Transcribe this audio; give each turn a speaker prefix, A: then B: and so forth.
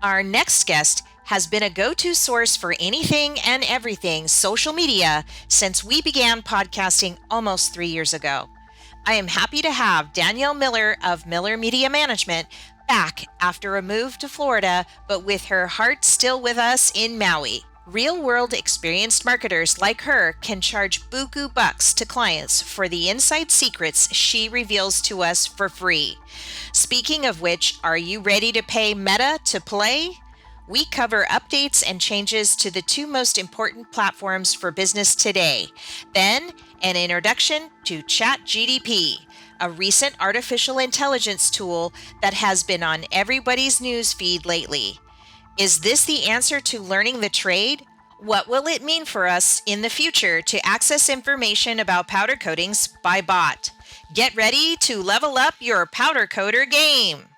A: Our next guest has been a go-to source for anything and everything social media since we began podcasting almost 3 years ago. I am happy to have Danielle Miller of Miller Media Management back after a move to Florida, but with her heart still with us in Maui. Real-world experienced marketers like her can charge buku bucks to clients for the inside secrets she reveals to us for free. Speaking of which, are you ready to pay Meta to play? We cover updates and changes to the two most important platforms for business today. Then, an introduction to ChatGPT, a recent artificial intelligence tool that has been on everybody's news feed lately. Is this the answer to learning the trade? What will it mean for us in the future to access information about powder coatings by bot? Get ready to level up your powder coater game.